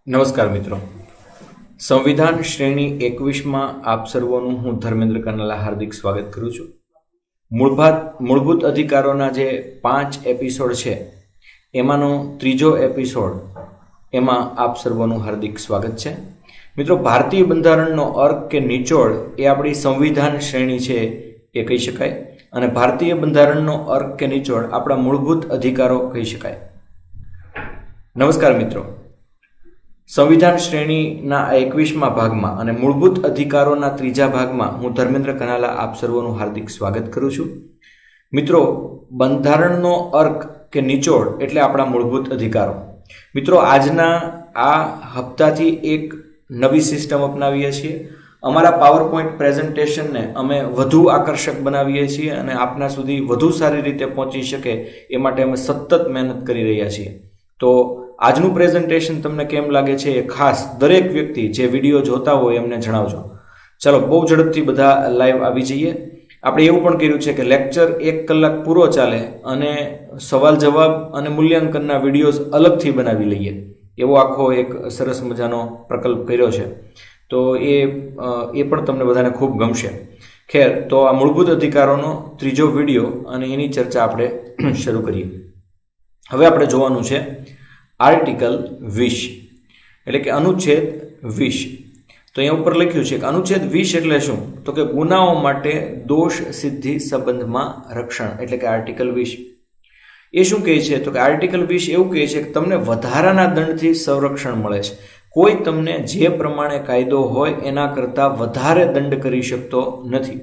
નમસ્કાર મિત્રો, સંવિધાન શ્રેણી 21માં આપ સર્વોનું હું ધર્મેન્દ્ર કાનાલા હાર્દિક સ્વાગત કરું છું. મૂળભૂત અધિકારોના જે 5 એપિસોડ છે એમાંનો ત્રીજો એપિસોડ, એમાં આપ સર્વોનું હાર્દિક સ્વાગત છે. મિત્રો, ભારતીય બંધારણનો અર્ક કે નિચોડ એ આપણી સંવિધાન શ્રેણી છે એ કહી શકાય, અને ભારતીય બંધારણનો અર્ક કે નિચોડ આપણા મૂળભૂત અધિકારો કહી શકાય. નમસ્કાર મિત્રો, સંવિધાન શ્રેણીના 21મા ભાગમાં અને મૂળભૂત અધિકારોના ત્રીજા ભાગમાં હું ધર્મેન્દ્ર કાનાલા આપ સર્વોનું હાર્દિક સ્વાગત કરું છું. મિત્રો, બંધારણનો અર્ક કે નિચોડ એટલે આપણા મૂળભૂત અધિકારો. મિત્રો, આજના આ હપ્તાથી એક નવી સિસ્ટમ અપનાવીએ છીએ. અમારા પાવરપોઈન્ટ પ્રેઝન્ટેશનને અમે વધુ આકર્ષક બનાવીએ છીએ અને આપના સુધી વધુ સારી રીતે પહોંચી શકે એ માટે અમે સતત મહેનત કરી રહ્યા છીએ. તો આજનું પ્રેઝન્ટેશન તમને કેમ લાગે છે એ ખાસ દરેક વ્યક્તિ જે વિડીયો જોતા હોય એમને જણાવજો. ચાલો, બહુ ઝડપથી બધા લાઈવ આવી જઈએ. આપણે એવું પણ કર્યું છે કે લેક્ચર 1 કલાક પૂરો ચાલે અને સવાલ જવાબ અને મૂલ્યાંકનના વિડીયોઝ અલગથી બનાવી લઈએ, એવો આખો એક સરસ મજાનો પ્રકલ્પ કર્યો છે. તો એ પણ તમને બધાને ખૂબ ગમશે. ખેર, તો આ મૂળભૂત અધિકારોનો ત્રીજો વિડીયો અને એની ચર્ચા આપણે શરૂ કરીએ. હવે આપણે જોવાનું છે આર્ટિકલ 20 એટલે કે અનુચ્છેદ 20. તો અહીંયા ઉપર લખ્યું છે કે અનુચ્છેદ 20 એટલે શું? તો કે ગુનાઓ માટે દોષ સિદ્ધિ સંબંધમાં રક્ષણ, એટલે કે આર્ટિકલ 20. એ શું કહે છે? તો કે આર્ટિકલ 20 એવું કહે છે કે તમને વધારાના દંડથી સંરક્ષણ મળે છે. કોઈ તમને જે પ્રમાણે કાયદો હોય એના કરતાં વધારે દંડ કરી શકતો નથી.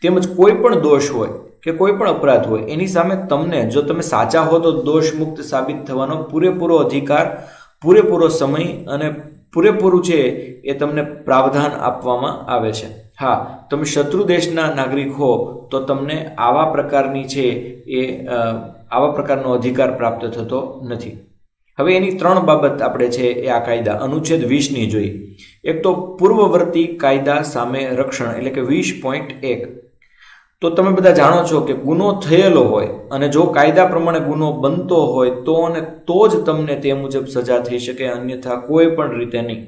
તેમજ કોઈ પણ દોષ હોય કે કોઈ પણ અપરાધ હોય એની સામે તમને, જો તમે સાચા હો તો દોષ મુક્ત સાબિત થવાનો પૂરેપૂરો અધિકાર, પૂરેપૂરો સમય અને પૂરેપૂરું છે એ તમને પ્રાવધાન આપવામાં આવે છે. હા, તમે શત્રુ દેશના નાગરિક હો તો તમને આવા પ્રકારની છે એ આવા પ્રકારનો અધિકાર પ્રાપ્ત થતો નથી. હવે એની 3 બાબત આપણે છે એ આ કાયદા અનુચ્છેદ 20ની જોઈએ. એક તો પૂર્વવર્તી કાયદા સામે રક્ષણ, એટલે કે 20.1. તો તમે બધા જાણો છો કે ગુનો થયેલો હોય અને જો કાયદા પ્રમાણે ગુનો બનતો હોય તો જ તમને તે મુજબ સજા થઈ શકે, અન્યથા કોઈ પણ રીતે નહીં.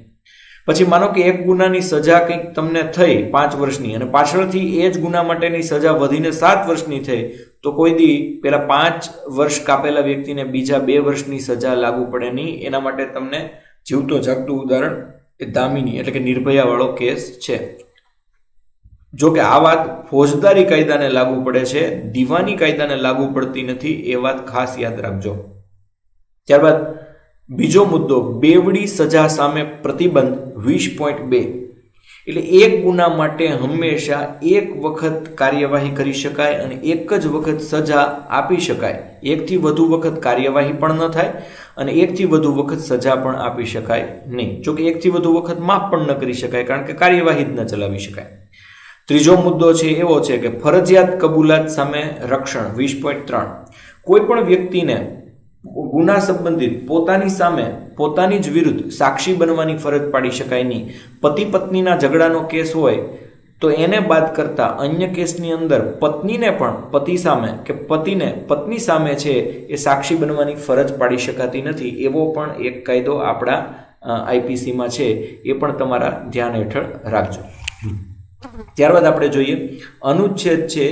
પછી માનો કે એક ગુનાની સજા કંઈક તમને થઈ 5 વર્ષની અને પાછળથી એ જ ગુના માટેની સજા વધીને 7 વર્ષની થઈ, તો કોઈ દી પેલા 5 વર્ષ કાપેલા વ્યક્તિને બીજા 2 વર્ષની સજા લાગુ પડે નહીં. એના માટે તમને જીવતો જાગતું ઉદાહરણ એ દામિની એટલે કે નિર્ભયા વાળો કેસ છે. જો કે આ વાત ફોજદારી કાયદાને લાગુ પડે છે, દીવાની કાયદાને લાગુ પડતી નથી, એ વાત ખાસ યાદ રાખજો. ત્યારબાદ બીજો મુદ્દો, બેવડી સજા સામે પ્રતિબંધ 20.2. એટલે એક ગુના માટે હંમેશા એક વખત કાર્યવાહી કરી શકાય અને એક જ વખત સજા આપી શકાય. એકથી વધુ વખત કાર્યવાહી પણ ન થાય અને એકથી વધુ વખત સજા પણ આપી શકાય નહીં. જોકે એકથી વધુ વખત માફ પણ ન કરી શકાય, કારણ કે કાર્યવાહી જ ન ચલાવી શકાય. ત્રીજો મુદ્દો છે એવો છે કે ફરજિયાત કબૂલાત સામે રક્ષણ 20.3. કોઈ પણ વ્યક્તિને ગુના સંબંધિત પોતાની સામે પોતાની જ વિરુદ્ધ સાક્ષી બનવાની ફરજ પાડી શકાય નહીં. પતિ પત્નીના ઝઘડાનો કેસ હોય તો એને બાદ કરતા અન્ય કેસની અંદર પત્નીને પણ પતિ સામે કે પતિને પત્ની સામે છે એ સાક્ષી બનવાની ફરજ પાડી શકાતી નથી. એવો પણ એક કાયદો આપણા આઈપીસીમાં છે, એ પણ તમારા ધ્યાન હેઠળ રાખજો. ત્યારબાદ આપણે જોઈએ અનુચ્છેદ છે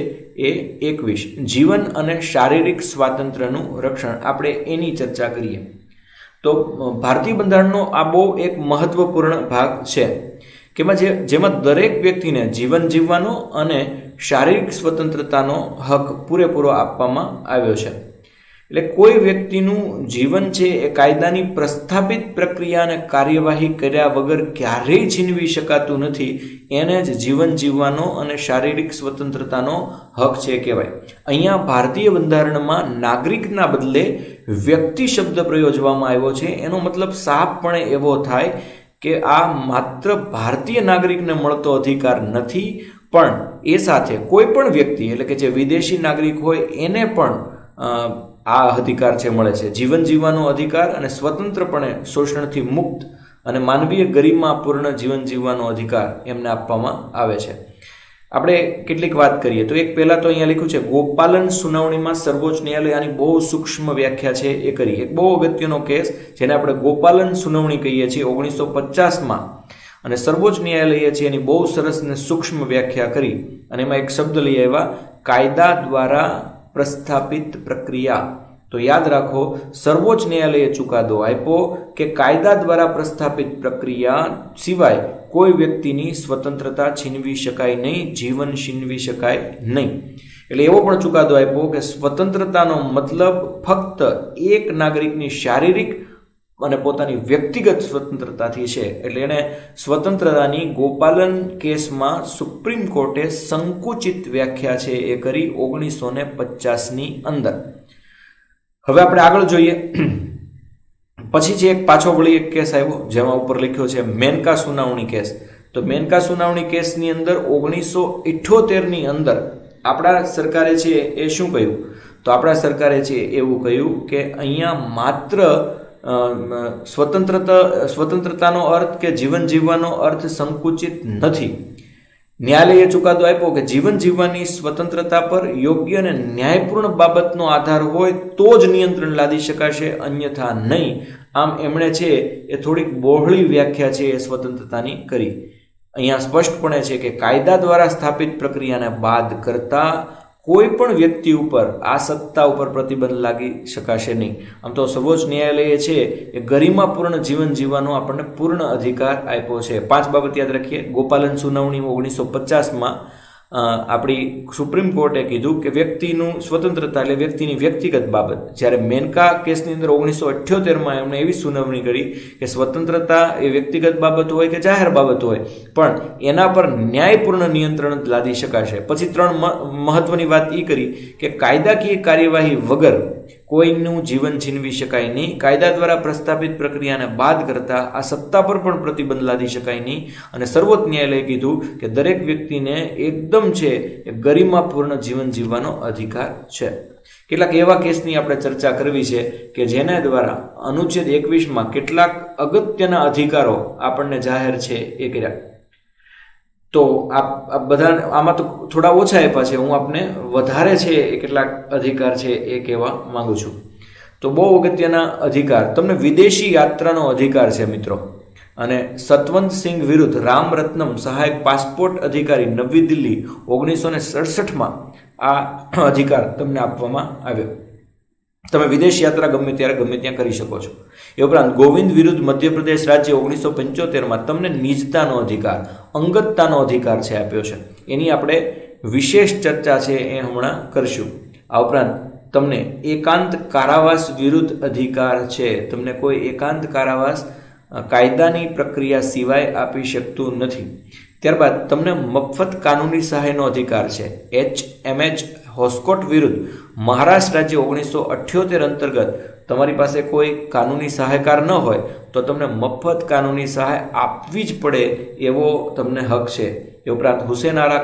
એ 21, જીવન અને શારીરિક સ્વાતંત્ર્યનું રક્ષણ. આપણે એની ચર્ચા કરીએ તો ભારતીય બંધારણનો આ બહુ એક મહત્વપૂર્ણ ભાગ છે કે જેમાં દરેક વ્યક્તિને જીવન જીવવાનો અને શારીરિક સ્વતંત્રતાનો હક પૂરેપૂરો આપવામાં આવ્યો છે. એટલે કોઈ વ્યક્તિનું જીવન છે એ કાયદાની પ્રસ્થાપિત પ્રક્રિયા અને કાર્યવાહી કર્યા વગર ક્યારેય છીનવી શકાતું નથી. એને જ જીવન જીવવાનો અને શારીરિક સ્વતંત્રતાનો હક છે કહેવાય. અહીંયા ભારતીય બંધારણમાં નાગરિકના બદલે વ્યક્તિ શબ્દ પ્રયોજવામાં આવ્યો છે. એનો મતલબ સાફપણે એવો થાય કે આ માત્ર ભારતીય નાગરિકને મળતો અધિકાર નથી, પણ એ સાથે કોઈ પણ વ્યક્તિ એટલે કે જે વિદેશી નાગરિક હોય એને પણ આ અધિકાર છે મળે છે. જીવન જીવવાનો અધિકાર અને સ્વતંત્રપણે શોષણથી મુક્ત અને માનવીય ગરિમાપૂર્ણ જીવન જીવવાનો અધિકાર એમને આપવામાં આવે છે. આપણે કેટલીક વાત કરીએ તો એક પહેલા તો અહીંયા લખ્યું છે ગોપાલન સુનાવણીમાં સર્વોચ્ચ ન્યાયાલય આની બહુ સૂક્ષ્મ વ્યાખ્યા છે એ કરી. એક બહુ અગત્યનો કેસ જેને આપણે ગોપાલન સુનાવણી કહીએ છીએ 1950માં, અને સર્વોચ્ચ ન્યાયાલયે છે એની બહુ સરસ ને સૂક્ષ્મ વ્યાખ્યા કરી અને એમાં એક શબ્દ લઈ આવ્યા, કાયદા દ્વારા પ્રસ્થાપિત પ્રક્રિયા. તો યાદ રાખો, સર્વોચ્ચ ન્યાયાલયે ચુકાદો આપ્યો કે કાયદા દ્વારા પ્રસ્થાપિત પ્રક્રિયા સિવાય કોઈ વ્યક્તિની સ્વતંત્રતા છીનવી શકાય નહીં, જીવન છીનવી શકાય નહીં. એટલે એવો પણ ચુકાદો આપ્યો કે સ્વતંત્રતાનો મતલબ ફક્ત એક નાગરિકની શારીરિક અને પોતાની વ્યક્તિગત સ્વતંત્રતાથી છે. એટલે એને સ્વતંત્રતાની ગોપાલન કેસમાં સુપ્રીમ કોર્ટે સંકુચિત વ્યાખ્યા છે એ કરી 1950ની અંદર. હવે આપણે આગળ જોઈએ. પછી જે એક પાછો વળી એક કેસ આવ્યો જેમાં ઉપર લખ્યો છે મેનકા સુનાવણી કેસ. તો મેનકા સુનાવણી કેસની અંદર 1978ની અંદર આપણા સરકારે છે એ શું કહ્યું? તો આપણા સરકારે છે એવું કહ્યું કે અહીંયા માત્ર સ્વતંત્રતાનો અર્થ કે જીવન જીવવાનો અર્થ સંકુચિત નથી. ન્યાયાલયે ચુકાદો આપ્યો કે જીવન જીવવાની સ્વતંત્રતા પર યોગ્ય અને ન્યાયપૂર્ણ બાબતનો આધાર હોય તો જ નિયંત્રણ લાદી શકાશે, અન્યથા નહીં. આમ એમણે છે એ થોડીક બહોળી વ્યાખ્યા છે એ સ્વતંત્રતાની કરી. અહીંયા સ્પષ્ટપણે છે કે કાયદા દ્વારા સ્થાપિત પ્રક્રિયાને બાદ કરતા કોઈ પણ વ્યક્તિ ઉપર આ સત્તા ઉપર પ્રતિબંધ લાગી શકાશે નહીં. આમ તો સર્વોચ્ચ ન્યાયાલયે છે એ ગરિમાપૂર્ણ જીવન જીવવાનો આપણને પૂર્ણ અધિકાર આપ્યો છે. 5 બાબત યાદ રાખીએ. ગોપાલન સુનાવણી 1950માં આપણી સુપ્રીમ કોર્ટે કીધું કે વ્યક્તિનું સ્વતંત્રતા એટલે વ્યક્તિની વ્યક્તિગત બાબત. જ્યારે મેનકા કેસની અંદર 1978માં એમણે એવી સુનાવણી કરી કે સ્વતંત્રતા એ વ્યક્તિગત બાબત હોય કે જાહેર બાબત હોય, પણ એના પર ન્યાયપૂર્ણ નિયંત્રણ લાદી શકાશે. પછી 3 મહત્વની વાત એ કરી કે કાયદાકીય કાર્યવાહી વગર કોઈનું જીવન છીનવી શકાય નહીં. કાયદા દ્વારા પ્રસ્થાપિત પ્રક્રિયાને બાદ કરતા આ સત્તા પર પણ પ્રતિબંધ લાદી શકાય નહીં. અને સર્વોચ્ચ ન્યાયાલયે કીધું કે દરેક વ્યક્તિને એકદમ છે એ ગરિમાપૂર્ણ જીવન જીવવાનો અધિકાર છે. કેટલાક એવા કેસની આપણે ચર્ચા કરવી છે કે જેના દ્વારા અનુચ્છેદ 21માં કેટલાક અગત્યના અધિકારો આપણને જાહેર છે એ કર્યા. તો આ બધા આમાં તો થોડા ઓછા આપ્યા છે, હું આપને વધારે છે એ કેટલાક અધિકાર છે એ કહેવા માંગુ છું. તો બહુ અગત્યના અધિકાર, તમને વિદેશી યાત્રાનો અધિકાર છે મિત્રો. અને સતવંતસિંહ વિરુદ્ધ રામરત્નમ સહાયક પાસપોર્ટ અધિકારી નવી દિલ્હી 1967માં આ અધિકાર તમને આપવામાં આવ્યો. તમે વિદેશ યાત્રા ગમે ત્યારે ગમે ત્યાં કરી શકો છો. એ ઉપરાંત ગોવિંદ વિરુદ્ધ મધ્યપ્રદેશ રાજ્ય 1975માં તમને નિજતાનો અધિકાર, અંગતતાનો અધિકાર છે આપ્યો છે. એની આપણે વિશેષ ચર્ચા છે એ હમણાં કરશું. આ ઉપરાંત તમને એકાંત કારાવાસ વિરુદ્ધ અધિકાર છે. તમને કોઈ એકાંત કારાવાસ કાયદાની પ્રક્રિયા સિવાય આપી શકતું નથી. ત્યારબાદ તમને મફત કાનૂની સહાયનો અધિકાર છે. HMH હોસ્કોટ વિરુદ્ધ મહારાષ્ટ્ર રાજ્ય 1978 અંતર્ગત તમારી પાસે કોઈ કાનૂની સહાયકાર ન હોય તો તમને મફત કાનૂની સહાય આપવી જ પડે એવો તમને હક છે. એ ઉપરાંત હુસેન આરા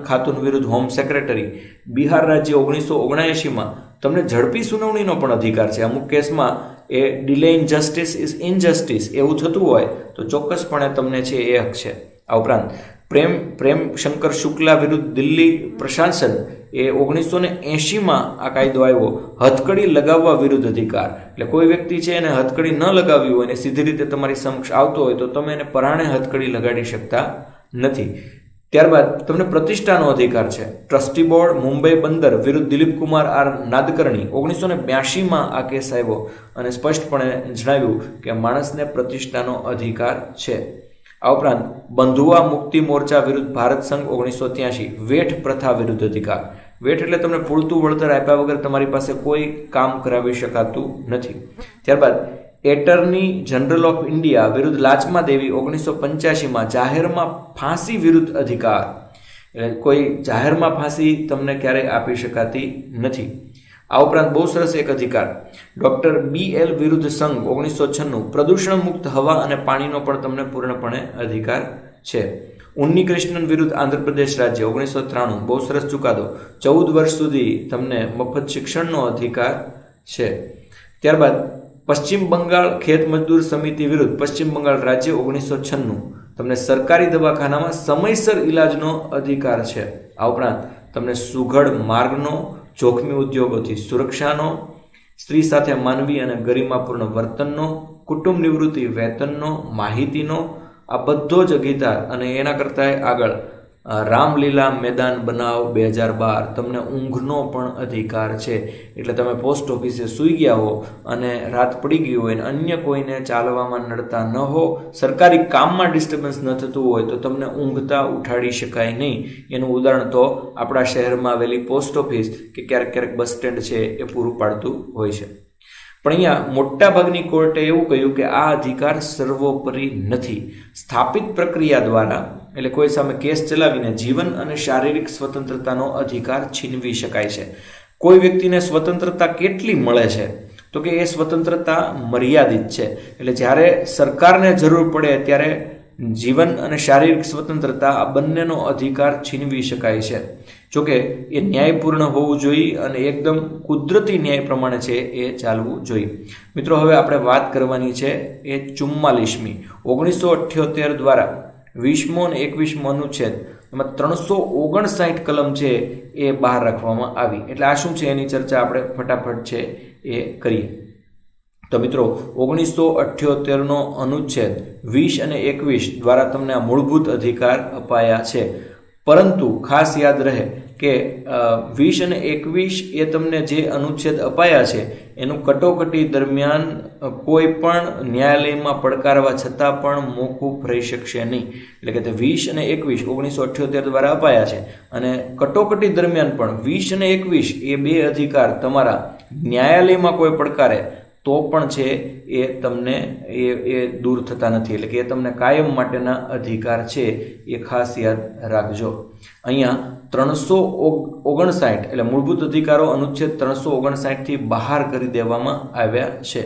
ખાતુન વિરુદ્ધ હોમ સેક્રેટરી બિહાર રાજ્ય 1979માં તમને ઝડપી સુનાવણીનો પણ અધિકાર છે. અમુક કેસમાં a delay in justice is injustice એવું થતું હોય તો ચોક્કસપણે તમને છે એ હક છે. આ ઉપરાંત પ્રેમ શંકર શુક્લા વિરુદ્ધ દિલ્હી પ્રશાસન એ 1980માં આ કાયદો આવ્યો. હથકડી લગાવવા વિરુદ્ધ અધિકાર, એટલે કોઈ વ્યક્તિ છે એને હથકડી ન લગાવી હોય અને સીધી રીતે તમારી સમક્ષ આવતો હોય તો તમે એને પરાણે હથકડી લગાડી શકતા નથી. ત્યારબાદ તમને પ્રતિષ્ઠાનો અધિકાર છે. ટ્રસ્ટી બોર્ડ મુંબઈ બંદર વિરુદ્ધ દિલીપ કુમાર આર નાદકર્ણી 1982માં આ કેસ આવ્યો અને સ્પષ્ટપણે જણાવ્યું કે માણસને પ્રતિષ્ઠાનો અધિકાર છે. આ ઉપરાંત બંધુઆ મુક્તિ મોરચા વિરુદ્ધ ભારત સંઘ 1983 વેઠ પ્રથા વિરુદ્ધ અધિકાર. વેઠ એટલે તમને પૂરતું વળતર આપ્યા વગર તમારી પાસે કોઈ કામ કરાવી શકાતું નથી. ત્યારબાદ એટર્ની જનરલ ઓફ ઇન્ડિયા વિરુદ્ધ લાચમા દેવી 1985માં જાહેરમાં ફાંસી વિરુદ્ધ અધિકાર. એટલે કોઈ જાહેરમાં ફાંસી તમને ક્યારેય આપી શકાતી નથી. આ ઉપરાંત બહુ સરસ એક અધિકાર ડોક્ટર BL વિરુદ્ધ સંઘ 1996 પ્રદૂષણ મુક્ત હવા અને પાણીનો પણ તમને પૂર્ણપણે અધિકાર છે. ઉન્ની કૃષ્ણન વિરુદ્ધ આંધ્રપ્રદેશ રાજ્ય 1993 બહુ સરસ ચુકાદો. 14 વર્ષ સુધી તમને મફત શિક્ષણનો અધિકાર છે. ત્યારબાદ પશ્ચિમ બંગાળ ખેત મજદૂર સમિતિ વિરુદ્ધ પશ્ચિમ બંગાળ રાજ્ય 1996 તમને સરકારી દવાખાનામાં સમયસર ઇલાજનો અધિકાર છે. આ ઉપરાંત તમને સુઘડ માર્ગનો, જોખમી ઉદ્યોગોથી સુરક્ષાનો, સ્ત્રી સાથે માનવી અને ગરિમાપૂર્ણ વર્તનનો, કુટુંબ નિવૃત્તિ વેતનનો, માહિતીનો, આ બધો જ અધિકાર. અને એના કરતાં આગળ રામલીલા મેદાન બનાવ 2012, તમને ઊંઘનો પણ અધિકાર છે. એટલે તમે પોસ્ટ ઓફિસે સૂઈ ગયા હો અને રાત પડી ગઈ હોય અને અન્ય કોઈને ચાલવામાં નડતા ન હો, સરકારી કામમાં ડિસ્ટર્બન્સ ન થતું હોય તો તમને ઊંઘતા ઉઠાડી શકાય નહીં. એનું ઉદાહરણ તો આપણા શહેરમાં આવેલી પોસ્ટ ઓફિસ કે ક્યારેક ક્યારેક બસ સ્ટેન્ડ છે એ પૂરું પાડતું હોય છે. પણ અહીંયા મોટાભાગની કોર્ટે એવું કહ્યું કે આ અધિકાર સર્વોપરી નથી. સ્થાપિત પ્રક્રિયા દ્વારા, એટલે કોઈ સામે કેસ ચલાવીને જીવન અને શારીરિક સ્વતંત્રતાનો અધિકાર છીનવી શકાય છે. કોઈ વ્યક્તિને સ્વતંત્રતા કેટલી મળે છે? તો કે એ સ્વતંત્રતા મર્યાદિત છે. એટલે જ્યારે સરકારને જરૂર પડે ત્યારે જીવન અને શારીરિક સ્વતંત્રતા આ બંનેનો અધિકાર છીનવી શકાય છે. જોકે એ ન્યાયપૂર્ણ હોવું જોઈએ અને એકદમ કુદરતી ન્યાય પ્રમાણે છે એ ચાલવું જોઈએ. મિત્રો, હવે આપણે વાત કરવાની છે એ 44મી 1978 દ્વારા 20મો અને 21મો અનુચ્છેદ, એમાં 359 કલમ છે એ બહાર રાખવામાં આવી. એટલે આ શું છે એની ચર્ચા આપણે ફટાફટ છે એ કરીએ. તો મિત્રો, 1978નો અનુચ્છેદ 20 અને 21 દ્વારા તમને આ મૂળભૂત અધિકાર અપાયા છે. પરંતુ ખાસ યાદ રહે કે 20 અને 21 એ તમને જે અનુચ્છેદ અપાયા છે એનું કટોકટી દરમિયાન કોઈ પણ ન્યાયાલયમાં પડકારવા છતાં પણ મોકૂફ રહી શકશે નહીં. એટલે કે 20 અને 21 1978 દ્વારા અપાયા છે અને કટોકટી દરમિયાન પણ 20 અને 21 એ બે અધિકાર તમારા ન્યાયાલયમાં કોઈ પડકારે તો પણ છે એ તમને એ દૂર થતા નથી. એટલે કે એ તમને કાયમ માટેના અધિકાર છે, એ ખાસ યાદ રાખજો. અહીંયા 359 એટલે મૂળભૂત અધિકારો અનુચ્છેદ 359 થી બહાર કરી દેવામાં આવ્યા છે,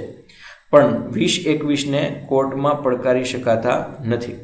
પણ 20-21ને કોર્ટમાં પડકારી શકાતા નથી.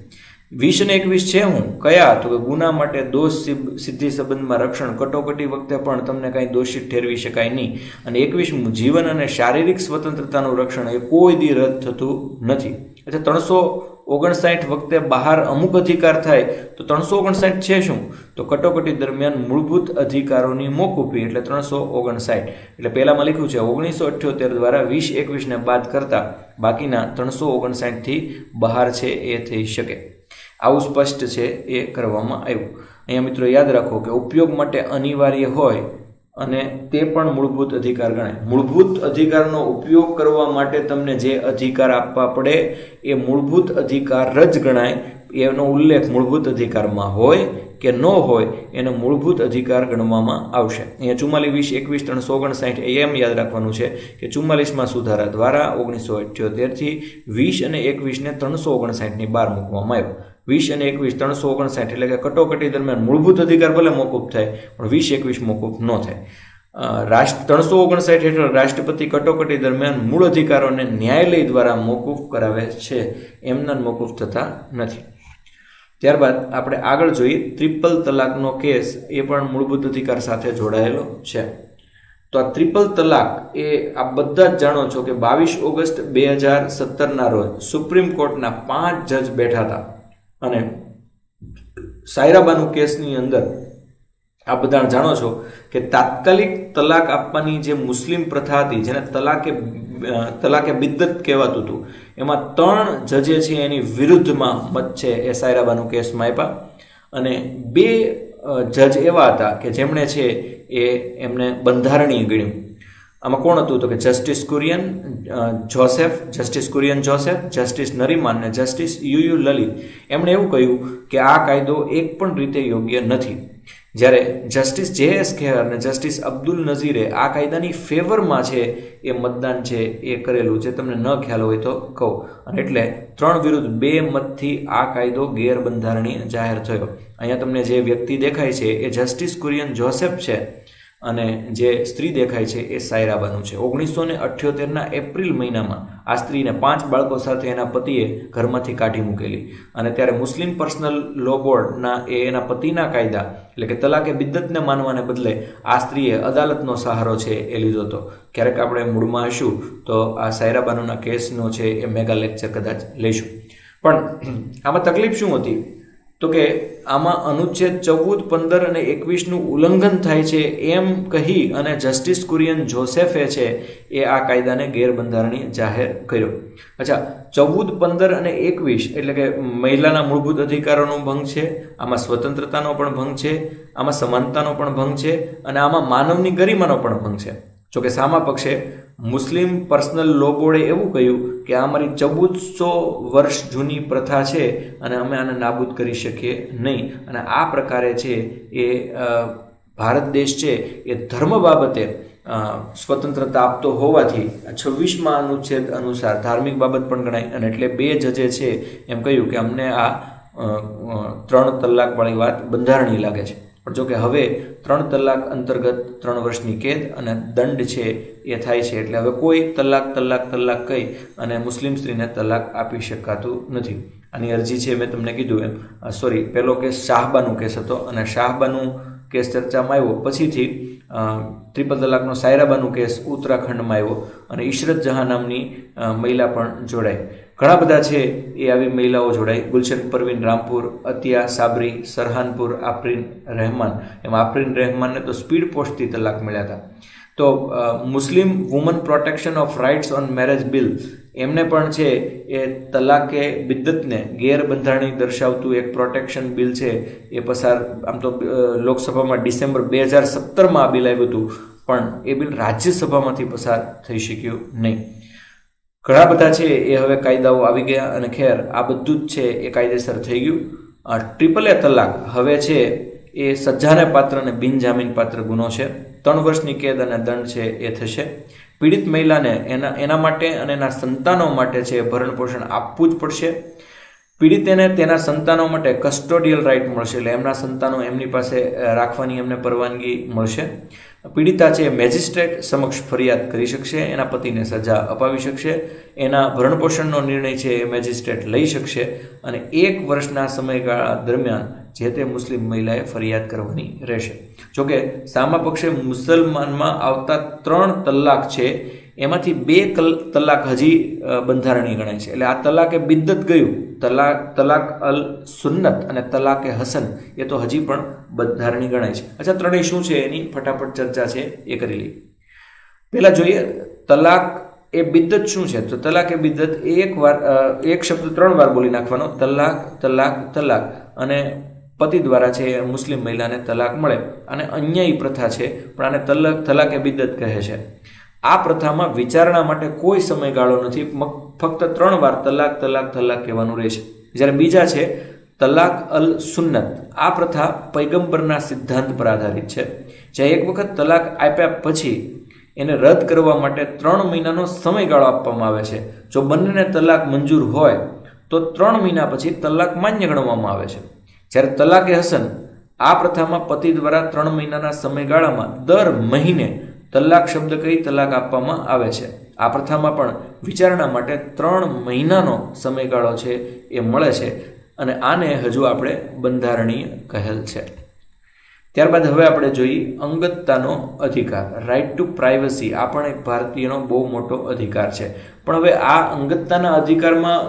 20 અને 21 છે હું કયા? તો કે ગુના માટે દોષ સિદ્ધિ સંબંધમાં રક્ષણ, કટોકટી વખતે પણ તમને કાંઈ દોષિત ઠેરવી શકાય નહીં. અને 21મું જીવન અને શારીરિક સ્વતંત્રતાનું રક્ષણ, એ કોઈ દી રદ થતું નથી. એટલે 359 વખતે બહાર અમુક અધિકાર થાય તો 359 છે શું? તો કટોકટી દરમિયાન મૂળભૂત અધિકારોની મોકૂફી, એટલે 359. એટલે પહેલામાં લખ્યું છે 1978 દ્વારા 20-21ને બાદ કરતા બાકીના 359 થી બહાર છે એ થઈ શકે. આવું સ્પષ્ટ છે એ કરવામાં આવ્યું. અહીંયા મિત્રો યાદ રાખો કે ઉપયોગ માટે અનિવાર્ય હોય અને તે પણ મૂળભૂત અધિકાર ગણાય. મૂળભૂત અધિકારનો ઉપયોગ કરવા માટે તમને જે અધિકાર આપવા પડે એ મૂળભૂત અધિકાર જ ગણાય. એનો ઉલ્લેખ મૂળભૂત અધિકારમાં હોય કે ન હોય એને મૂળભૂત અધિકાર ગણવામાં આવશે. અહીંયા 44, 20, 21, 359 એમ યાદ રાખવાનું છે કે 44માં સુધારા દ્વારા 1978 થી 20 અને 21ને 359ની બહાર મૂકવામાં આવ્યો. 20 અને 21 359 એટલે કે કટોકટી દરમિયાન મૂળભૂત અધિકાર ભલે મોકૂફ થાય પણ 20-21 મોકૂફ ન થાય. 359 હેઠળ રાષ્ટ્રપતિ કટોકટી દરમિયાન મૂળ અધિકારોને ન્યાયાલય દ્વારા મોકૂફ કરાવે છે, એમના મોકૂફ થતા નથી. ત્યારબાદ આપણે આગળ જોઈએ ટ્રિપલ તલાકનો કેસ, એ પણ મૂળભૂત અધિકાર સાથે જોડાયેલો છે. તો આ ટ્રિપલ તલાક એ આ બધા જ જાણો છો કે 22 ઓગસ્ટ 2017ના રોજ સુપ્રીમ કોર્ટના 5 જજ બેઠા હતા અને સાયરાબાનુ કેસની અંદર આ બધા જાણો છો કે તાત્કાલિક તલાક આપવાની જે મુસ્લિમ પ્રથા હતી, જેને તલાકે બિદ્દત કહેવાતું હતું, એમાં 3 જજે છે એની વિરુદ્ધમાં મત છે એ સાયરાબાનુ કેસમાં આપ્યા. અને 2 જજ એવા હતા કે જેમણે છે એ એમને બંધારણીય ગણ્યું. આમાં કોણ હતું? તો કે justice Kurian Joseph, justice Nariman અને જસ્ટિસ યુ લલિત. એમણે એવું કહ્યું કે આ કાયદો એક પણ રીતે યોગ્ય નથી. જ્યારે જસ્ટિસ JS ખેર અને જસ્ટિસ અબ્દુલ નઝીરે આ કાયદાની ફેવરમાં છે એ મતદાન છે એ કરેલું, જે તમને ન ખ્યાલ હોય તો કહું. અને એટલે 3 વિરુદ્ધ 2 મતથી આ કાયદો ગેરબંધારણીય જાહેર થયો. અહીંયા તમને જે વ્યક્તિ દેખાય છે એ જસ્ટિસ કુરિયન જોસેફ છે અને જે સ્ત્રી દેખાય છે એ સાયરાબાનુ છે. 1978ના એપ્રિલ મહિનામાં આ સ્ત્રીને 5 બાળકો સાથે એના પતિએ ઘરમાંથી કાઢી મૂકેલી. અને ત્યારે મુસ્લિમ પર્સનલ લો બોર્ડના એના પતિના કાયદા, એટલે કે તલાકે બિદ્દતને માનવાને બદલે આ સ્ત્રીએ અદાલતનો સહારો છે એ લીધો હતો. ક્યારેક આપણે મૂળમાં હશું તો આ સાયરાબાનુના કેસનો છે એ મેગા લેક્ચર કદાચ લઈશું. પણ આમાં તકલીફ શું હતી તો કે આમાં અનુચ્છેદ 14, 15 અને 21નું ઉલ્લંઘન થાય છે એમ કહી અને જસ્ટિસ કુરિયન જોસેફે છે એ આ કાયદાને ગેરબંધારણીય જાહેર કર્યો. અચ્છા, 14, 15 અને 21 એટલે કે મહિલાના મૂળભૂત અધિકારોનો ભંગ છે, આમાં સ્વતંત્રતાનો પણ ભંગ છે, આમાં સમાનતાનો પણ ભંગ છે અને આમાં માનવની ગરિમાનો પણ ભંગ છે. જોકે સામા પક્ષે મુસ્લિમ પર્સનલ લો બોર્ડે એવું કહ્યું કે આ અમારી 1400 વર્ષ જૂની પ્રથા છે અને અમે આને નાબૂદ કરી શકીએ નહીં, અને આ પ્રકારે છે એ ભારત દેશ છે એ ધર્મ બાબતે સ્વતંત્રતા આપતો હોવાથી 26મા અનુચ્છેદ અનુસાર ધાર્મિક બાબત પણ ગણાય, અને એટલે 2 જજે છે એમ કહ્યું કે અમને આ 3 તલાકવાળી વાત બંધારણીય લાગે છે. પણ જોકે હવે 3 તલાક અંતર્ગત 3 વર્ષની કેદ અને દંડ છે એ થાય છે, એટલે હવે કોઈ તલાક કહી અને મુસ્લિમ સ્ત્રીને તલાક આપી શકાતું નથી. આની અરજી છે મેં તમને કીધું એમ, પહેલો કેસ શાહબાનો કેસ હતો અને શાહબાનો કેસ ચર્ચામાં આવ્યો, પછીથી ટ્રિપલ તલાકનો સાયરાબાનો કેસ ઉત્તરાખંડમાં આવ્યો અને ઇશરત જહાં નામની મહિલા પણ જોડાઈ. ઘણા બધા છે એ આવી મહિલાઓ જોડાઈ. ગુલશન પરવીન રામપુર, અતિયા સાબરી, સરહાનપુર આફરીન રહેમાન. એમાં આફરીન રહેમાનને તો સ્પીડ પોસ્ટથી તલાક મળ્યા હતા. તો Muslim woman protection of rights on marriage bill એમને પણ છે એ તલાકે બિદ્દતને ગેરબંધારણીય દર્શાવતું એક પ્રોટેક્શન બિલ છે એ પસાર, આમ તો લોકસભામાં ડિસેમ્બર 2017માં આ બિલ આવ્યું હતું, પણ એ બિલ રાજ્યસભામાંથી પસાર થઈ શક્યું નહીં. ઘણા બધા છે એ હવે કાયદાઓ આવી ગયા અને ખેર આ બધું જ છે એ કાયદેસર થઈ ગયું. ટ્રિપલ એ તલાક હવે છે એ સજાને પાત્ર અને બિનજામીન પાત્ર ગુનો છે. 3 વર્ષની કેદ અને દંડ છે એ થશે. પીડિત મહિલાને એના માટે અને એના સંતાનો માટે છે ભરણ પોષણ આપવું જ પડશે. પીડિતને તેના સંતાનો માટે કસ્ટોડિયલ રાઇટ મળશે, એટલે એમના સંતાનો એમની પાસે રાખવાની એમને પરવાનગી મળશે. પીડિતા છે મેજિસ્ટ્રેટ સમક્ષ ફરિયાદ કરી શકશે, એના પતિને સજા અપાવી શકશે, એના ભરણપોષણનો નિર્ણય છે એ મેજિસ્ટ્રેટ લઈ શકશે અને 1 વર્ષના સમયગાળા દરમિયાન જે તે મુસ્લિમ મહિલાએ ફરિયાદ કરવાની રહેશે. જોકે સામા પક્ષે મુસલમાનમાં આવતા 3 તલાક છે એમાંથી 2 તલાક હજી બંધારણીય ગણાય છે, એટલે આ તલાકે બિદ્દત ગયું, તલાક અલ સુન્નત અને તલાકે હસન એ તો હજી પણ બંધારણીય ગણાય છે. અચ્છા, ત્રણેય શું છે એની ફટાફટ ચર્ચા છે એ કરી લઈએ. પહેલા જોઈએ તલાક એ બિદ્દત શું છે. તો તલાક એ બિદ્દત એક શબ્દ 3 વાર બોલી નાખવાનો, તલાક તલાક તલાક, અને પતિ દ્વારા છે મુસ્લિમ મહિલાને તલાક મળે અને અન્યાયી પ્રથા છે, પણ આને તલાક એ બિદ્દત કહે છે. આ પ્રથામાં વિચારણા માટે કોઈ સમયગાળો નથી, ફક્ત 3 વાર તલાક તલાક તલાક કહેવાનું રહેશે. જ્યારે બીજા છે તલાક અલ સુન્નત, આ પ્રથા પૈગંબરના સિદ્ધાંત પર આધારિત છે. જ્યાં એક વખત તલાક આપ્યા પછી એને રદ કરવા માટે 3 મહિનાનો સમયગાળો આપવામાં આવે છે. જો બંનેને તલાક મંજૂર હોય તો 3 મહિના પછી તલાક માન્ય ગણવામાં આવે છે. જ્યારે તલાકે હસન, આ પ્રથામાં પતિ દ્વારા 3 મહિનાના સમયગાળામાં દર મહિને તલાક શબ્દ કહી તલાક આપવામાં આવે છે. આ પ્રથામાં પણ વિચારણા માટે 3 મહિનાનો સમયગાળો છે એ મળે છે અને આને હજુ આપણે બંધારણીય કહેલ છે. ત્યારબાદ હવે આપણે જોઈએ અંગતતાનો અધિકાર, રાઇટ ટુ પ્રાઇવસી. આ પણ એક ભારતીયનો બહુ મોટો અધિકાર છે, પણ હવે આ અંગતતાના અધિકારમાં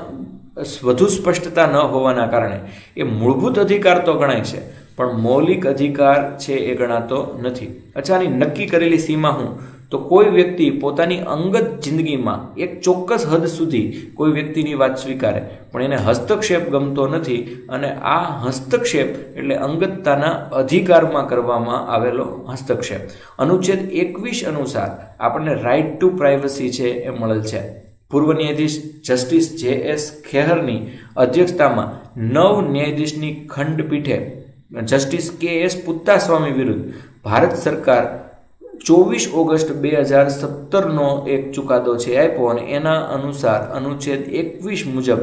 વધુ સ્પષ્ટતા ન હોવાના કારણે એ મૂળભૂત અધિકાર તો ગણાય છે પણ મૌલિક અધિકાર છે એ ગણાતો નથી. અચ્છા, આની નક્કી કરેલી સીમા હું તો કોઈ વ્યક્તિ પોતાની અંગત જિંદગીમાં એક ચોક્કસ હદ સુધી કોઈ વ્યક્તિની વાત સ્વીકારે, પણ એને હસ્તક્ષેપ ગમતો નથી અને આ હસ્તક્ષેપ એટલે અંગતતાના અધિકારમાં કરવામાં આવેલો હસ્તક્ષેપ. અનુચ્છેદ 21 અનુસાર આપણને રાઇટ ટુ પ્રાઇવસી છે એ મળેલ છે. પૂર્વ ન્યાયાધીશ જસ્ટિસ J.S. ખેહરની અધ્યક્ષતામાં 9 ન્યાયાધીશની ખંડપીઠે જસ્ટિસ K.S. પુત્તાસ્વામી વિરુદ્ધ ભારત સરકાર 24 ઓગસ્ટ 2017નો એક ચુકાદો છે આપ્યો અને એના અનુસાર અનુચ્છેદ 21 મુજબ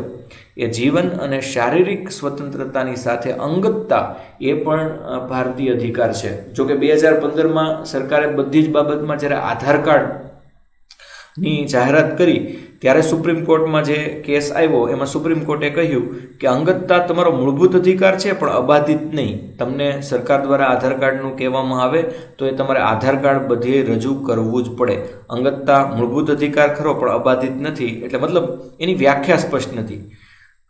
એ જીવન અને શારીરિક સ્વતંત્રતાની સાથે અંગતતા એ પણ ભારતીય અધિકાર છે. જોકે 2015માં સરકારે બધી જ બાબતમાં જ્યારે આધાર કાર્ડની જાહેરાત કરી ત્યારે સુપ્રીમ કોર્ટમાં જે કેસ આવ્યો એમાં સુપ્રીમ કોર્ટે કહ્યું કે અંગતતા તમારો મૂળભૂત અધિકાર છે પણ અબાધિત નહીં. તમને સરકાર દ્વારા આધાર કાર્ડનું કહેવામાં આવે તો એ તમારે આધાર કાર્ડ બધે રજૂ કરવું જ પડે. અંગતતા મૂળભૂત અધિકાર ખરો પણ અબાધિત નથી, એટલે મતલબ એની વ્યાખ્યા સ્પષ્ટ નથી.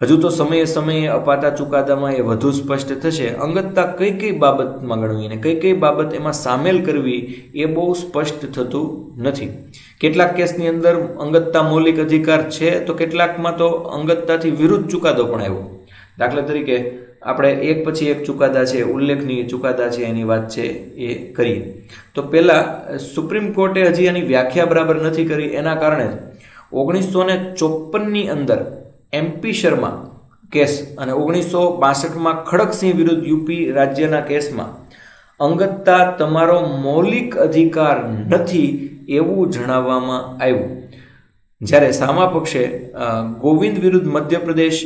હજુ તો સમયે સમયે અપાતા ચુકાદામાં એ વધુ સ્પષ્ટ થશે. અંગતતા કઈ કઈ બાબતમાં ગણવી અને કઈ કઈ બાબત એમાં સામેલ કરવી એ બહુ સ્પષ્ટ થતું નથી. કેટલાક કેસની અંદર અંગતતા મૌલિક અધિકાર છે, તો કેટલાકમાં તો અંગતતાથી વિરુદ્ધ ચુકાદો પણ આવ્યો. દાખલા તરીકે આપણે એક પછી એક ચુકાદા છે, ઉલ્લેખનીય ચુકાદા છે, એની વાત છે એ કરીએ. તો પહેલાં સુપ્રીમ કોર્ટે હજી એની વ્યાખ્યા બરાબર નથી કરી. એના કારણે 1954ની અંદર MP શર્મા કેસ અને 1962માં ખડકસિંહ વિરુદ્ધ યુપી રાજ્યના કેસમાં અંગતતા તમારો મૌલિક અધિકાર નથી એવું જણાવવામાં આવ્યું. જ્યારે સામા પક્ષે ગોવિંદ વિરુદ્ધ મધ્યપ્રદેશ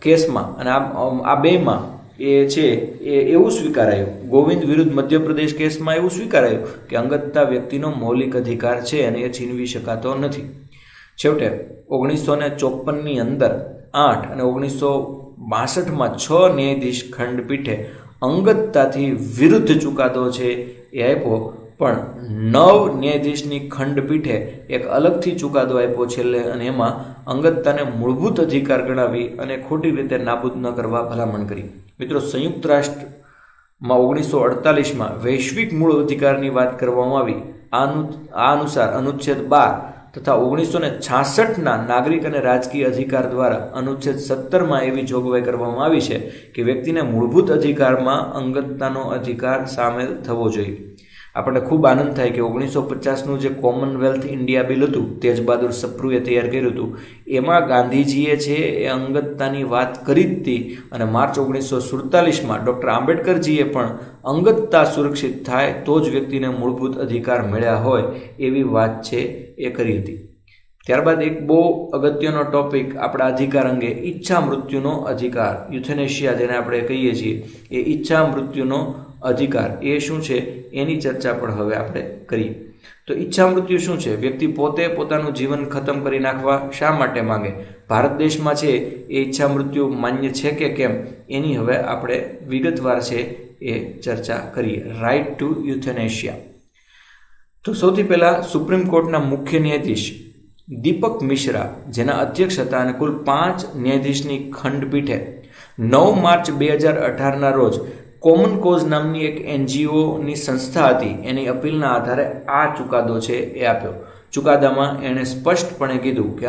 કેસમાં અને આ બેમાં એ છે એ એવું સ્વીકારાયું, ગોવિંદ વિરુદ્ધ મધ્યપ્રદેશ કેસમાં એવું સ્વીકારાયું કે અંગતતા વ્યક્તિનો મૌલિક અધિકાર છે અને એ છીનવી શકાતો નથી. છેવટે 1954ની અંદર 8 અને 1962માં 6 ન્યાયાધીશ ખંડપીઠે અંગતતાથી વિરુદ્ધ ચુકાદો છે એ આપ્યો, પણ 9 ન્યાયાધીશની ખંડપીઠે એક અલગથી ચુકાદો આપ્યો છેલ્લે, અને એમાં અંગતતાને મૂળભૂત અધિકાર ગણાવી અને ખોટી રીતે નાબૂદ ન કરવા ભલામણ કરી. મિત્રો, સંયુક્ત રાષ્ટ્રમાં 1948માં વૈશ્વિક મૂળ અધિકારની વાત કરવામાં આવી. આ અનુસાર અનુચ્છેદ 12 તથા 1966ના નાગરિક અને રાજકીય અધિકાર દ્વારા અનુચ્છેદ 17માં એવી જોગવાઈ કરવામાં આવી છે કે વ્યક્તિને મૂળભૂત અધિકારમાં અંગતતાનો અધિકાર સામેલ થવો જોઈએ. આપણને ખૂબ આનંદ થાય કે 1950નું જે કોમનવેલ્થ ઇન્ડિયા બિલ હતું, તેજ બહાદુર સપ્રુએ તૈયાર કર્યું હતું, એમાં ગાંધીજીએ છે એ અંગતતાની વાત કરી જ હતી. અને માર્ચ 1947માં ડૉક્ટર આંબેડકરજીએ પણ અંગતતા સુરક્ષિત થાય તો જ વ્યક્તિને મૂળભૂત અધિકાર મળ્યા હોય એવી વાત છે એ કરી હતી. ત્યારબાદ એક બહુ અગત્યનો ટોપિક આપણા અધિકાર અંગે, ઈચ્છા મૃત્યુનો અધિકાર, યુથેનેશિયા જેને આપણે કહીએ છીએ, એ ઈચ્છા મૃત્યુનો અધિકાર એ શું છે એની ચર્ચા પણ હવે આપણે કરીએ. તો ઈચ્છા મૃત્યુ શું છે? વ્યક્તિ પોતે પોતાનું જીવન ખતમ કરી નાખવા શા માટે માંગે? ભારત દેશમાં છે એ ઈચ્છા મૃત્યુ માન્ય છે કે કેમ એની હવે આપણે વિગતવાર છે એ ચર્ચા કરીએ. Right to euthanasia. તો સૌથી પહેલાં સુપ્રીમ કોર્ટના મુખ્ય ન્યાયાધીશ દીપક મિશ્રા, જેના અધ્યક્ષ હતા, અને કુલ 5 ન્યાયાધીશની ખંડપીઠે 9 માર્ચ 2018ના રોજ કોમન કોઝ નામની એક NGOની સંસ્થા હતી, એની અપીલના આધારે આ ચુકાદો છે એ આપ્યો. ચુકાદામાં એણે સ્પષ્ટપણે કીધું કે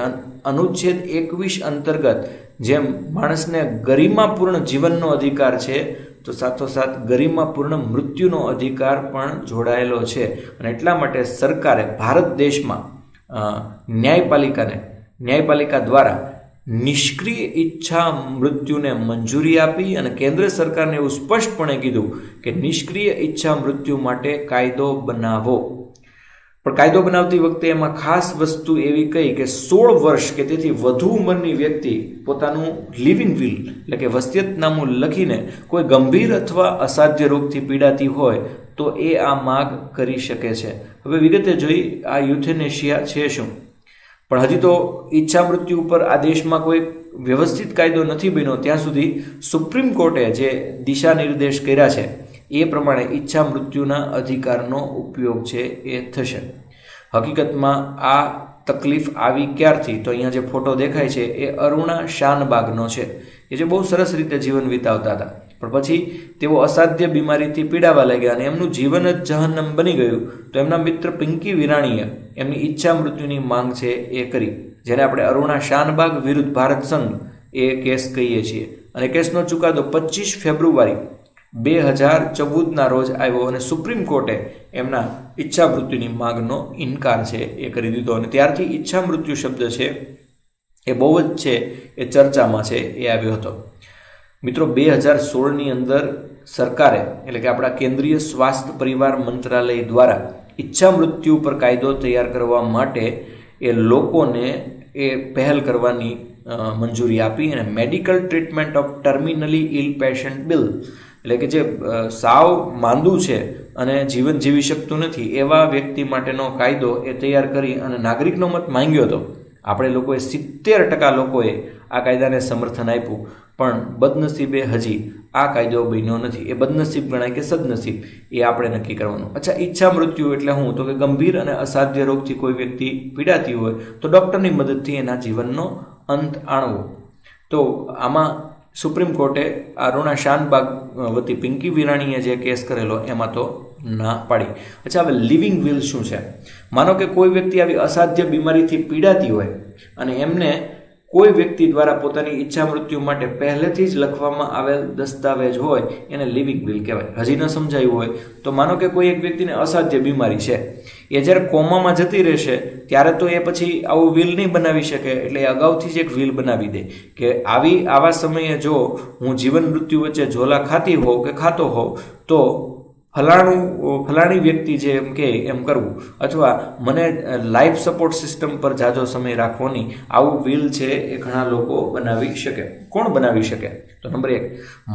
અનુચ્છેદ 21 અંતર્ગત જેમ માણસને ગરિમાપૂર્ણ જીવનનો અધિકાર છે, તો સાથોસાથ ગરિમાપૂર્ણ મૃત્યુનો અધિકાર પણ જોડાયેલો છે. અને એટલા માટે સરકારે ભારત દેશમાં ન્યાયપાલિકા દ્વારા નિષ્ક્રિય ઈચ્છા મૃત્યુને મંજૂરી આપી અને કેન્દ્ર સરકારને એવું સ્પષ્ટપણે કીધું કે નિષ્ક્રિય ઈચ્છા મૃત્યુ માટે કાયદો બનાવો. પણ કાયદો બનાવતી વખતે એમાં ખાસ વસ્તુ એવી કહી કે 16 વર્ષ કે તેથી વધુ ઉંમરની વ્યક્તિ પોતાનું લિવિંગ વિલ એટલે કે વસિયતનામું લખીને કોઈ ગંભીર અથવા અસાધ્ય રોગથી પીડાતી હોય તો એ આ માગ કરી શકે છે. હવે વિગતે જોઈ આ યુથેનેશિયા છે શું. પણ હજી તો ઈચ્છા મૃત્યુ ઉપર આ દેશમાં કોઈ વ્યવસ્થિત કાયદો નથી બન્યો ત્યાં સુધી સુપ્રીમ કોર્ટે જે દિશા નિર્દેશ કર્યા છે એ પ્રમાણે ઈચ્છા મૃત્યુના અધિકારનો ઉપયોગ છે એ થશે. હકીકતમાં આ તકલીફ આવી ક્યારથી? તો અહીંયા જે ફોટો દેખાય છે એ અરુણા શાનબાગનો છે, એ જે બહુ સરસ રીતે જીવન વિતાવતા હતા, પણ પછી તેઓ અસાધ્ય બીમારીથી પીડાવા લાગ્યા અને એમનું જીવન જ જહન્નમ બની ગયું. તો એમના મિત્ર પિંકી વિરાણીએ એમની ઈચ્છા મૃત્યુની માંગ છે એ કરી, જેને આપણે અરુણા શાનબાગ વિરુદ્ધ ભારત સંઘ એ કેસ કહીએ છીએ. અને કેસનો ચુકાદો 25 ફેબ્રુઆરી 2014ના રોજ આવ્યો અને સુપ્રીમ કોર્ટે એમના ઈચ્છા મૃત્યુની માંગનો ઇનકાર છે એ કરી દીધો. અને ત્યારથી ઈચ્છા મૃત્યુ શબ્દ છે એ બહુ જ છે એ ચર્ચામાં છે એ આવ્યો હતો. મિત્રો, 2016ની અંદર સરકારે એટલે કે આપણા કેન્દ્રીય સ્વાસ્થ્ય પરિવાર મંત્રાલય દ્વારા ઈચ્છા મૃત્યુ પર કાયદો તૈયાર કરવા માટે એ લોકોને એ પહેલ કરવાની મંજૂરી આપી અને medical treatment of terminally ill patient bill એટલે કે જે સાવ માંદું છે અને જીવન જીવી શકતું નથી એવા વ્યક્તિ માટેનો કાયદો એ તૈયાર કરી અને નાગરિકનો મત માંગ્યો હતો. આપણે લોકોએ 70% લોકોએ આ કાયદાને સમર્થન આપ્યું, પણ બદનસીબે હજી આ કાયદો બન્યો નથી. એ બદનસીબ ગણાય કે સદનસીબ એ આપણે નક્કી કરવાનું. અચ્છા, ઈચ્છા મૃત્યુ એટલે શું? તો કે ગંભીર અને અસાધ્ય રોગથી કોઈ વ્યક્તિ પીડાતી હોય તો ડૉક્ટરની મદદથી એના જીવનનો અંત આણવો. તો આમાં સુપ્રીમ કોર્ટે અરુણા શાનબાગ વતી પિંકી વિરાણીએ જે કેસ કરેલો એમાં તો ના પાડી. અચ્છા, હવે લિવિંગ વિલ શું છે? માનો કે કોઈ વ્યક્તિ આવી અસાધ્ય બીમારીથી પીડાતી હોય અને એમને કોઈ વ્યક્તિ દ્વારા પોતાની ઈચ્છા મૃત્યુ માટે પહેલેથી જ લખવામાં આવેલ દસ્તાવેજ હોય એને લિવિંગ વિલ કહેવાય. હજી ન સમજાયું હોય તો માનો કે કોઈ એક વ્યક્તિને અસાધ્ય બીમારી છે, એ જ્યારે કોમામાં જતી રહેશે ત્યારે તો એ પછી આવું વિલ નહીં બનાવી શકે, એટલે એ અગાઉથી જ એક વિલ બનાવી દે કે આવા સમયે જો હું જીવન મૃત્યુ વચ્ચે ઝોલા ખાતી હોઉં કે ખાતો હોઉં તો ફલાણી વ્યક્તિ જે એમ કે એમ કરવું, અથવા મને લાઈફ સપોર્ટ સિસ્ટમ પર જાજો સમય રાખવાની, આવું વિલ છે એ ઘણા લોકો બનાવી શકે. કોણ બનાવી શકે? તો નંબર 1,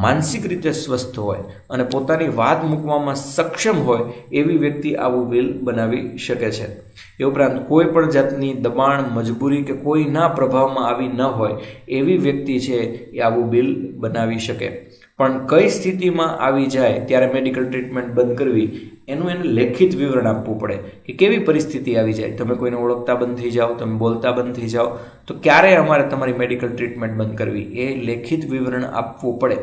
માનસિક રીતે સ્વસ્થ હોય અને પોતાની વાત મૂકવામાં સક્ષમ હોય એવી વ્યક્તિ આવું વિલ બનાવી શકે છે. એ ઉપરાંત કોઈ પણ જાતની દબાણ, મજબૂરી કે કોઈના પ્રભાવમાં આવી ન હોય એવી વ્યક્તિ છે એ આવું બિલ બનાવી શકે. પણ કઈ સ્થિતિમાં આવી જાય ત્યારે મેડિકલ ટ્રીટમેન્ટ બંધ કરવી એનું એને લેખિત વિવરણ આપવું પડે કે કેવી પરિસ્થિતિ આવી જાય, તમે કોઈને ઓળખતા બંધ થઈ જાઓ, તમે બોલતા બંધ થઈ જાઓ, તો ક્યારે અમારે તમારી મેડિકલ ટ્રીટમેન્ટ બંધ કરવી એ લેખિત વિવરણ આપવું પડે.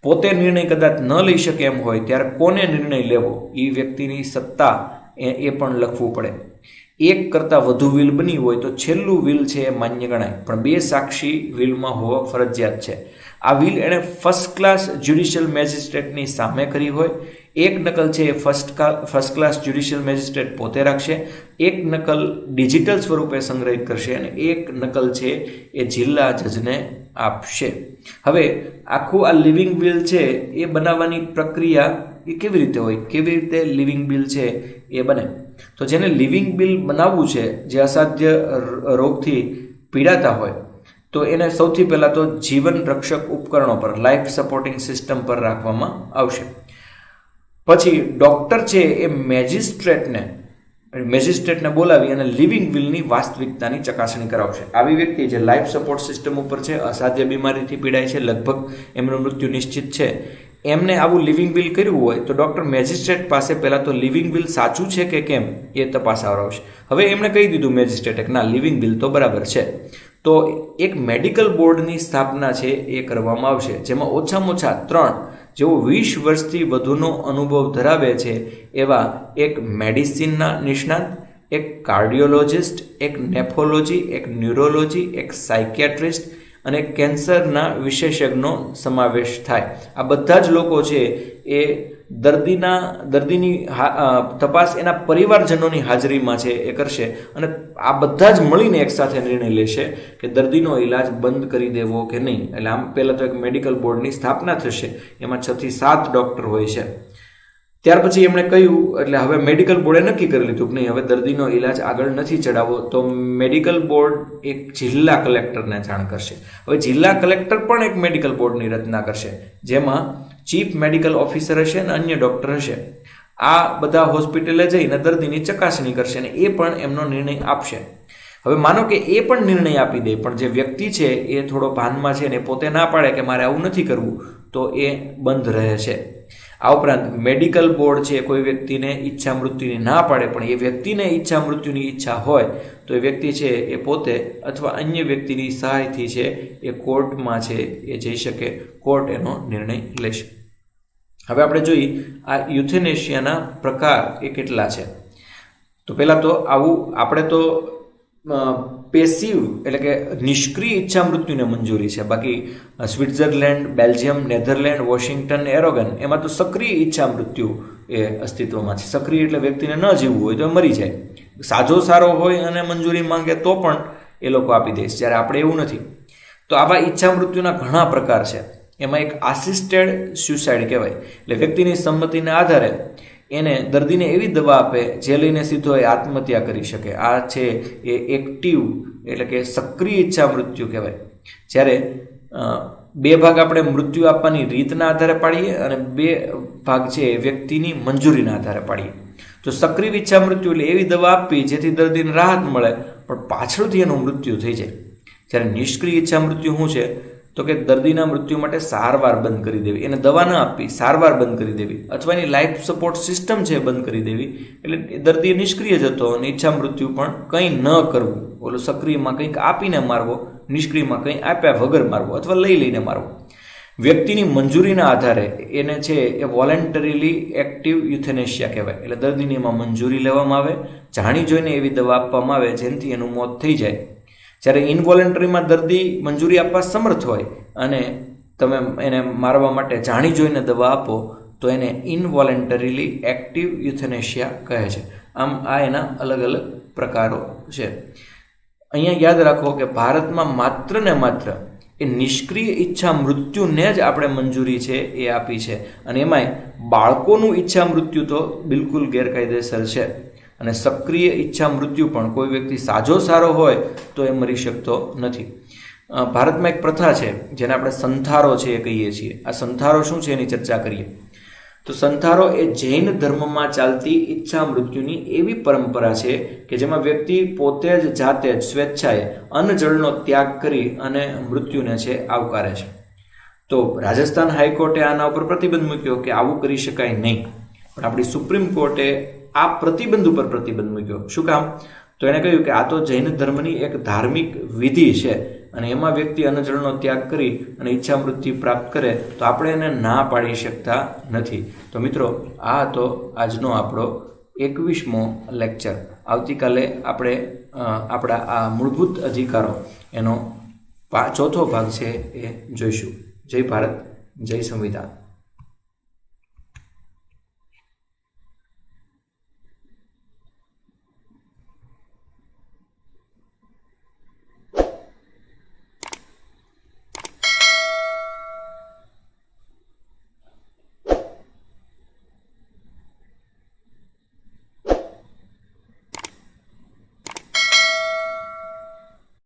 પોતે નિર્ણય કદાચ ન લઈ શકે એમ હોય ત્યારે કોને નિર્ણય લેવો એ વ્યક્તિની સત્તા એ પણ લખવું પડે. એક કરતાં વધુ વિલ બની હોય તો છેલ્લું વિલ છે એ માન્ય ગણાય, પણ 2 સાક્ષી વિલમાં હોવા ફરજિયાત છે. આ વિલ એણે ફર્સ્ટ ક્લાસ જ્યુડિશિયલ મેજિસ્ટ્રેટની સામે કરી હોય. એક નકલ છે એ ફર્સ્ટ ક્લાસ જ્યુડિશિયલ મેજિસ્ટ્રેટ પોતે રાખશે, એક નકલ ડિજિટલ સ્વરૂપે સંગ્રહિત કરશે અને એક નકલ છે એ જિલ્લા જજને આપશે. હવે આખું આ લિવિંગ વિલ છે એ બનાવવાની પ્રક્રિયા એ કેવી રીતે હોય, કેવી રીતે લિવિંગ બિલ છે એ બને? તો જેને લિવિંગ બિલ બનાવવું છે, જે અસાધ્ય રોગથી પીડાતા હોય, તો એને સૌથી પહેલાં તો જીવન રક્ષક ઉપકરણો પર, લાઈફ સપોર્ટિંગ સિસ્ટમ પર રાખવામાં આવશે. પછી ડૉક્ટર છે એ મેજિસ્ટ્રેટને બોલાવી અને લિવિંગ વિલની વાસ્તવિકતાની ચકાસણી કરાવશે. આવી વ્યક્તિ જે લાઈફ સપોર્ટ સિસ્ટમ ઉપર છે, અસાધ્ય બીમારીથી પીડાય છે, લગભગ એમનું મૃત્યુ નિશ્ચિત છે, એમને આવું લિવિંગ વિલ કર્યું હોય તો ડૉક્ટર મેજિસ્ટ્રેટ પાસે પહેલાં તો લિવિંગ વિલ સાચું છે કે કેમ એ તપાસાવશે. હવે એમણે કહી દીધું મેજિસ્ટ્રેટે કે ના, લિવિંગ વિલ તો બરાબર છે, તો એક મેડિકલ બોર્ડની સ્થાપના છે એ કરવામાં આવશે, જેમાં ઓછામાં ઓછા 3 જેઓ 20 વર્ષથી વધુનો અનુભવ ધરાવે છે એવા એક મેડિસિનના નિષ્ણાત, એક કાર્ડિયોલોજિસ્ટ, એક નેફ્રોલોજી, એક ન્યુરોલોજી, એક સાયકિયાટ્રિસ્ટ અને કેન્સરના વિશેષજ્ઞનો સમાવેશ થાય. આ બધા જ લોકો છે એ દર્દીની તપાસ એના પરિવારજનોની હાજરીમાં છે એ કરશે અને આ બધા જ મળીને એકસાથે નિર્ણય લેશે કે દર્દીનો ઈલાજ બંધ કરી દેવો કે નહીં. એટલે આમ પહેલાં તો એક મેડિકલ બોર્ડની સ્થાપના થશે, એમાં 6 થી 7 ડૉક્ટર હોય છે. ત્યાર પછી એમણે કહ્યું, એટલે હવે મેડિકલ બોર્ડે નક્કી કરી લીધું કે નહીં, હવે દર્દીનો ઈલાજ આગળ નથી ચડાવવો, તો મેડિકલ બોર્ડ એક જિલ્લા કલેક્ટરને જાણ કરશે. હવે જિલ્લા કલેક્ટર પણ એક મેડિકલ બોર્ડની રચના કરશે, જેમાં ચીફ મેડિકલ ઓફિસર હશે અને અન્ય ડૉક્ટર હશે. આ બધા હોસ્પિટલે જઈને દર્દીની ચકાસણી કરશે અને એ પણ એમનો નિર્ણય આપશે. હવે માનો કે એ પણ નિર્ણય આપી દે, પણ જે વ્યક્તિ છે એ થોડો ભાનમાં છે ને પોતે ના પાડે કે મારે આવું નથી કરવું, તો એ બંધ રહે છે. આ ઉપરાંત મેડિકલ બોર્ડ છે કોઈ વ્યક્તિને ઈચ્છા મૃત્યુની ના પાડે, પણ એ વ્યક્તિને ઈચ્છા મૃત્યુની ઈચ્છા હોય તો એ વ્યક્તિ છે એ પોતે અથવા અન્ય વ્યક્તિની સહાયથી છે એ કોર્ટમાં છે એ જઈ શકે, કોર્ટ એનો નિર્ણય લેશે. હવે આપણે જોઈએ આ યુથેનેશિયાના પ્રકાર એ કેટલા છે. તો પહેલાં તો આવું આપણે તો પેસિવ એટલે કે નિષ્ક્રિય ઈચ્છા મૃત્યુને મંજૂરી છે. બાકી સ્વિટ્ઝરલેન્ડ, બેલ્જિયમ, નેધરલેન્ડ, વોશિંગ્ટન, એરોગન એમાં તો સક્રિય ઈચ્છા મૃત્યુ એ અસ્તિત્વમાં છે. સક્રિય એટલે વ્યક્તિને ન જીવવું હોય તો મરી જાય, સાજો સારો હોય અને મંજૂરી માંગે તો પણ એ લોકો આપી દે છે, જ્યારે આપણે એવું નથી. તો આવા ઈચ્છા મૃત્યુના ઘણા પ્રકાર છે. એમાં એક આસિસ્ટેડ સ્યુસાઇડ કહેવાય, એટલે વ્યક્તિની સંમતિના આધારે એને દર્દીને એવી દવા આપે જે લઈને સીધો એ આત્મહત્યા કરી શકે. આ છે એ એક્ટિવ એટલે કે સક્રિય ઈચ્છા મૃત્યુ કહેવાય. જ્યારે 2 ભાગ આપણે મૃત્યુ આપવાની રીતના આધારે પાડીએ અને 2 ભાગ છે એ વ્યક્તિની મંજૂરીના આધારે પાડીએ. તો સક્રિય ઈચ્છા મૃત્યુ એટલે એવી દવા આપવી જેથી દર્દીને રાહત મળે પણ પાછળથી એનું મૃત્યુ થઈ જાય. જ્યારે નિષ્ક્રિય ઈચ્છા મૃત્યુ શું છે તો કે દર્દીના મૃત્યુ માટે સારવાર બંધ કરી દેવી, એને દવા ન આપવી, સારવાર બંધ કરી દેવી, અથવા એની લાઈફ સપોર્ટ સિસ્ટમ છે બંધ કરી દેવી. એટલે દર્દી નિષ્ક્રિય જતો અને ઈચ્છા મૃત્યુ પણ કંઈ ન કરવું. ઓલો સક્રિયમાં કંઈક આપીને મારવો નિષ્ક્રિયમાં કંઈ આપ્યા વગર મારવો અથવા લઈને મારવો. વ્યક્તિની મંજૂરીના આધારે એને છે એ વોલેન્ટરીલી એક્ટિવ યુથેનેશિયા કહેવાય. એટલે દર્દીની એમાં મંજૂરી લેવામાં આવે, જાણી જોઈને એવી દવા આપવામાં આવે જેનાથી એનું મોત થઈ જાય. જ્યારે ઇનવોલેન્ટરીમાં દર્દી મંજૂરી આપવા સમર્થ હોય અને તમે એને મારવા માટે જાણી જોઈને દવા આપો તો એને ઇનવોલેન્ટરીલી એક્ટિવ યુથેનેશિયા કહે છે. આમ આ એના અલગ અલગ પ્રકારો છે. અહીંયા યાદ રાખો કે ભારતમાં માત્ર ને માત્ર એ નિષ્ક્રિય ઈચ્છા મૃત્યુને જ આપણે મંજૂરી છે એ આપી છે, અને એમાંય બાળકોનું ઈચ્છા મૃત્યુ તો બિલકુલ ગેરકાયદેસર છે. અને સક્રિય ઈચ્છા મૃત્યુ પણ કોઈ વ્યક્તિ સાજો સારો હોય તો એ મરી શકતો નથી. ભારતમાં એક પ્રથા છે જેને આપણે સંથારો છે એ કહીએ છીએ. આ સંથારો શું છે એની ચર્ચા કરીએ. તો સંથારો એ જૈન ધર્મમાં ચાલતી ઈચ્છા મૃત્યુની એવી પરંપરા છે કે જેમાં વ્યક્તિ પોતે જ જાતે જ સ્વેચ્છાએ અન્નજળનો ત્યાગ કરી અને મૃત્યુને છે આવકારે છે. તો રાજસ્થાન હાઈકોર્ટે આના ઉપર પ્રતિબંધ મૂક્યો કે આવું કરી શકાય નહીં, પણ આપણી સુપ્રીમ કોર્ટે આ પ્રતિબંધ ઉપર પ્રતિબંધ મૂક્યો. શું કામ? તો એણે કહ્યું કે આ તો જૈન ધર્મની એક ધાર્મિક વિધિ છે અને એમાં વ્યક્તિ અન્નજળનો ત્યાગ કરી અને ઈચ્છા મૃત્યુ પ્રાપ્ત કરે તો આપણે એને ના પાડી શકતા નથી. તો મિત્રો, આ હતો આજનો આપણો 21મો લેક્ચર. આવતીકાલે આપણે આપણા આ મૂળભૂત અધિકારો એનો ચોથો ભાગ છે એ જોઈશું. જય ભારત, જય સંવિધાન.